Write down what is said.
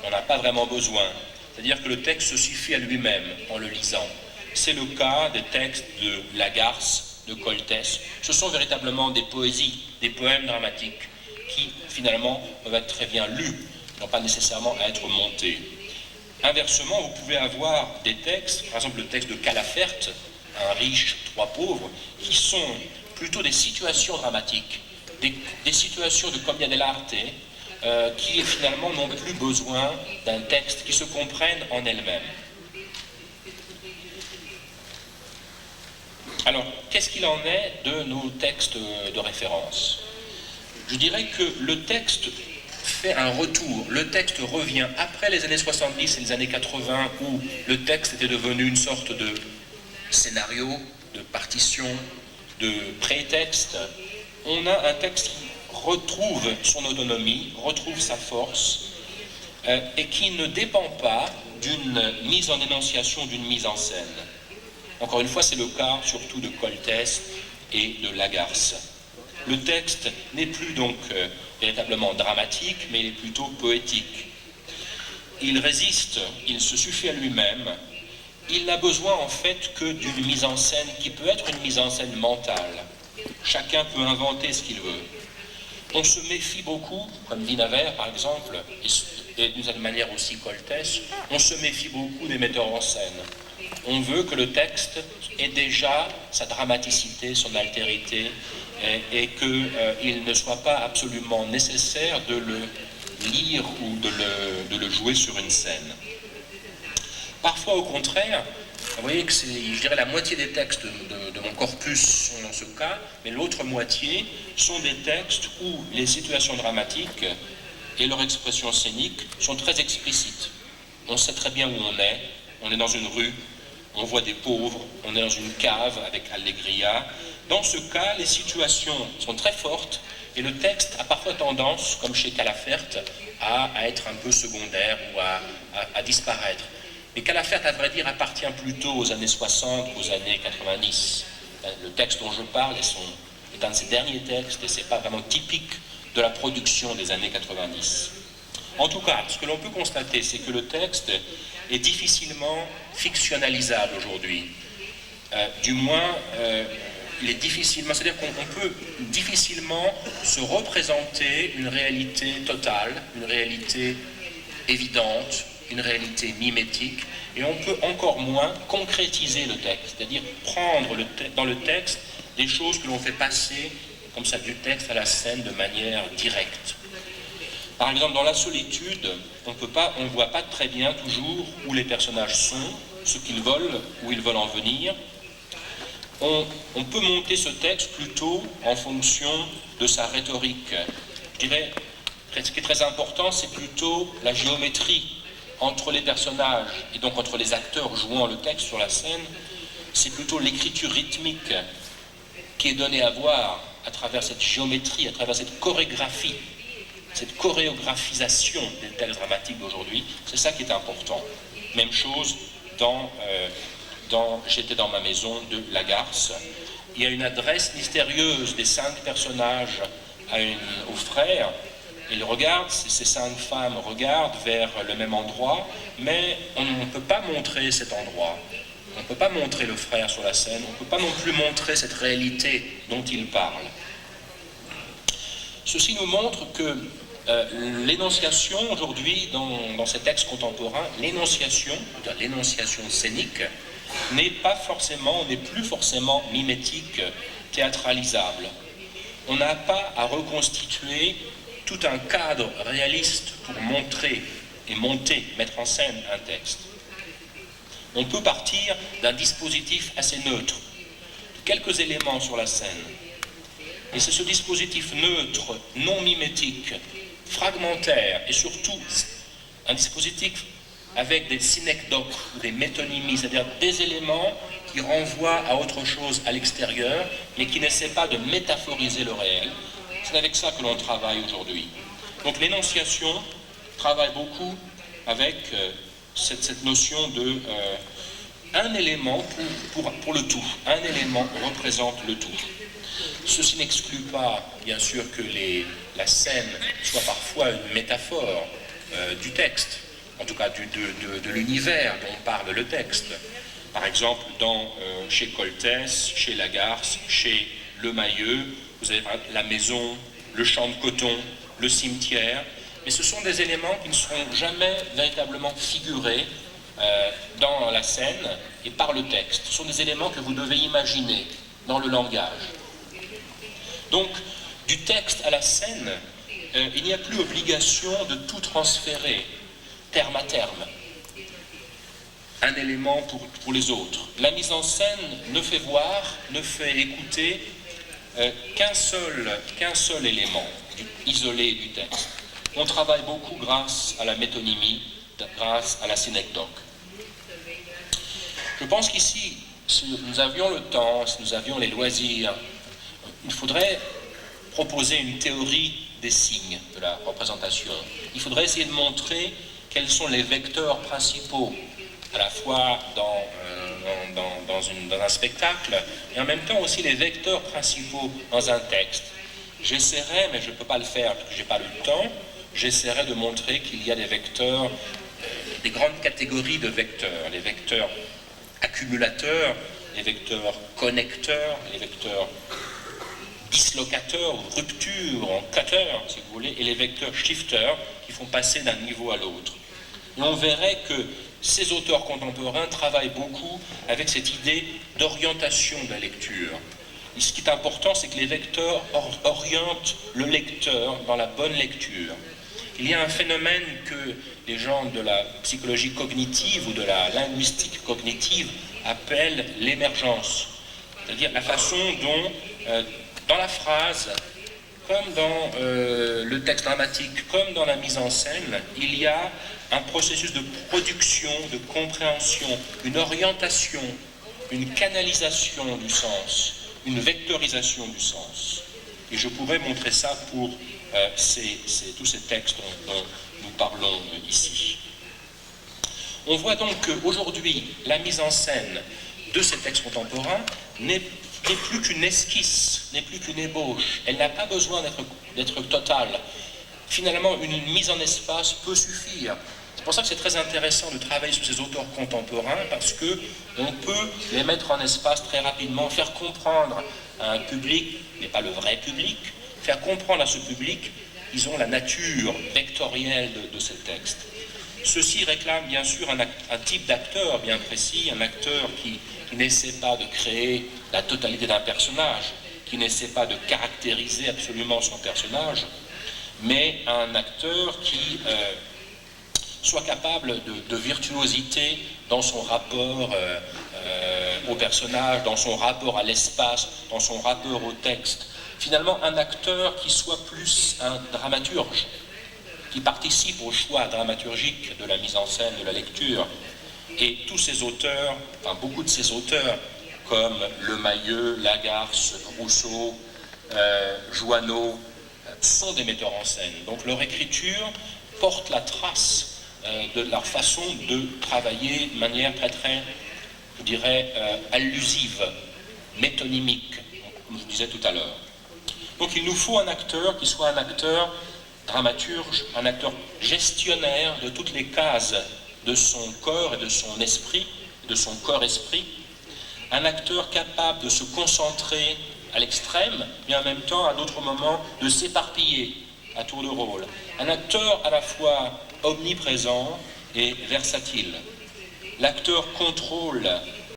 on n'a pas vraiment besoin. C'est-à-dire que le texte se suffit à lui-même en le lisant. C'est le cas des textes de Lagarce, de Coltès. Ce sont véritablement des poésies, des poèmes dramatiques qui, finalement, peuvent être très bien lus, n'ont pas nécessairement à être montés. Inversement, vous pouvez avoir des textes, par exemple le texte de Calaferte, un riche, trois pauvres, qui sont plutôt des situations dramatiques, des situations de commedia dell'arte, qui finalement n'ont plus besoin d'un texte, qui se comprennent en elles-mêmes. Alors, qu'est-ce qu'il en est de nos textes de référence? Je dirais que le texte fait un retour, le texte revient après les années 70 et les années 80 où le texte était devenu une sorte de scénario, de partition, de prétexte. On a un texte qui retrouve son autonomie, retrouve sa force et qui ne dépend pas d'une mise en énonciation, d'une mise en scène. Encore une fois, c'est le cas surtout de Coltès et de Lagarce. Le texte n'est plus donc véritablement dramatique, mais il est plutôt poétique. Il résiste, il se suffit à lui-même, il n'a besoin en fait que d'une mise en scène qui peut être une mise en scène mentale. Chacun peut inventer ce qu'il veut. On se méfie beaucoup, comme dit Navarre par exemple, et d'une certaine manière aussi Coltès, on se méfie beaucoup des metteurs en scène. On veut que le texte ait déjà sa dramaticité, son altérité, et qu'il ne soit pas absolument nécessaire de le lire ou de le jouer sur une scène. Parfois, au contraire, vous voyez que c'est, je dirais, la moitié des textes de mon corpus sont dans ce cas, mais l'autre moitié sont des textes où les situations dramatiques et leur expression scénique sont très explicites. On sait très bien où on est dans une rue, on voit des pauvres, on est dans une cave avec Allegria. Dans ce cas, les situations sont très fortes et le texte a parfois tendance, comme chez Calaferte, à être un peu secondaire ou à disparaître. Mais Calaferte, à vrai dire, appartient plutôt aux années 60, aux années 90. Le texte dont je parle est un de ses derniers textes et ce n'est pas vraiment typique de la production des années 90. En tout cas, ce que l'on peut constater, c'est que le texte est difficilement fictionnalisable aujourd'hui. Du moins, il est difficilement, c'est-à-dire qu'on peut difficilement se représenter une réalité totale, une réalité évidente, une réalité mimétique, et on peut encore moins concrétiser le texte, c'est-à-dire prendre dans le texte des choses que l'on fait passer comme ça du texte à la scène de manière directe. Par exemple, dans La Solitude, on ne voit pas très bien toujours où les personnages sont, ce qu'ils veulent, où ils veulent en venir. On peut monter ce texte plutôt en fonction de sa rhétorique. Je dirais, ce qui est très important, c'est plutôt la géométrie entre les personnages et donc entre les acteurs jouant le texte sur la scène. C'est plutôt l'écriture rythmique qui est donnée à voir à travers cette géométrie, à travers cette chorégraphie, cette chorégraphisation des textes dramatiques d'aujourd'hui. C'est ça qui est important. Même chose dans J'étais dans ma maison de Lagarce. Il y a une adresse mystérieuse des 5 personnages aux frères. Ils regardent, ces 5 femmes regardent vers le même endroit, mais on ne peut pas montrer cet endroit. On ne peut pas montrer le frère sur la scène, on ne peut pas non plus montrer cette réalité dont ils parlent. Ceci nous montre que l'énonciation aujourd'hui, dans ces textes contemporains, l'énonciation scénique, n'est plus forcément mimétique, théâtralisable. On n'a pas à reconstituer tout un cadre réaliste pour montrer et mettre en scène un texte. On peut partir d'un dispositif assez neutre, de quelques éléments sur la scène. Et c'est ce dispositif neutre, non mimétique, fragmentaire et surtout un dispositif avec des synecdoques ou des métonymies, c'est-à-dire des éléments qui renvoient à autre chose à l'extérieur, mais qui n'essaient pas de métaphoriser le réel. C'est avec ça que l'on travaille aujourd'hui. Donc l'énonciation travaille beaucoup avec cette notion de un élément pour le tout. Un élément représente le tout. Ceci n'exclut pas, bien sûr, que la scène soit parfois une métaphore du texte. en tout cas de l'univers dont parle le texte. Par exemple, chez Coltès, chez Lagarce, chez Lemayeux, vous avez la maison, le champ de coton, le cimetière, mais ce sont des éléments qui ne seront jamais véritablement figurés dans la scène et par le texte. Ce sont des éléments que vous devez imaginer dans le langage. Donc, du texte à la scène, il n'y a plus obligation de tout transférer, terme à terme, un élément pour les autres. La mise en scène ne fait voir, ne fait écouter qu'un seul élément isolé du texte. On travaille beaucoup grâce à la métonymie, grâce à la synecdoque. Je pense qu'ici, si nous avions le temps, si nous avions les loisirs, il faudrait proposer une théorie des signes de la représentation. Il faudrait essayer de montrer quels sont les vecteurs principaux, à la fois dans un spectacle, et en même temps aussi les vecteurs principaux dans un texte. J'essaierai, mais je ne peux pas le faire parce que je n'ai pas le temps, j'essaierai de montrer qu'il y a des vecteurs, des grandes catégories de vecteurs, les vecteurs accumulateurs, les vecteurs connecteurs, les vecteurs dislocateurs, ruptures, en cutter, si vous voulez, et les vecteurs shifters qui font passer d'un niveau à l'autre. Et on verrait que ces auteurs contemporains travaillent beaucoup avec cette idée d'orientation de la lecture. Et ce qui est important, c'est que les vecteurs orientent le lecteur dans la bonne lecture. Il y a un phénomène que les gens de la psychologie cognitive ou de la linguistique cognitive appellent l'émergence. C'est-à-dire la façon dont, dans la phrase, comme dans le texte dramatique, comme dans la mise en scène, il y a un processus de production, de compréhension, une orientation, une canalisation du sens, une vectorisation du sens. Et je pourrais montrer ça pour tous ces textes dont nous parlons ici. On voit donc qu'aujourd'hui, la mise en scène de ces textes contemporains n'est plus qu'une esquisse, n'est plus qu'une ébauche. Elle n'a pas besoin d'être totale. Finalement, une mise en espace peut suffire. C'est pour ça que c'est très intéressant de travailler sur ces auteurs contemporains, parce qu'on peut les mettre en espace très rapidement, faire comprendre à un public, mais pas le vrai public, faire comprendre à ce public qu'ils ont la nature vectorielle de ces textes. Ceci réclame bien sûr un type d'acteur bien précis, un acteur qui n'essaie pas de créer la totalité d'un personnage, qui n'essaie pas de caractériser absolument son personnage, mais un acteur qui soit capable de virtuosité dans son rapport au personnage, dans son rapport à l'espace, dans son rapport au texte. Finalement, un acteur qui soit plus un dramaturge, qui participe au choix dramaturgique de la mise en scène, de la lecture. Et tous ces auteurs, enfin beaucoup de ces auteurs, comme Lemayeux, Lagarce, Rousseau, Joanneau, sont des metteurs en scène. Donc leur écriture porte la trace de leur façon de travailler de manière très, je dirais, allusive, métonymique, comme je disais tout à l'heure. Donc il nous faut un acteur qui soit un acteur dramaturge, un acteur gestionnaire de toutes les cases de son corps et de son esprit, de son corps-esprit, un acteur capable de se concentrer à l'extrême, mais en même temps, à d'autres moments, de s'éparpiller à tour de rôle. Un acteur à la fois omniprésent et versatile. L'acteur contrôle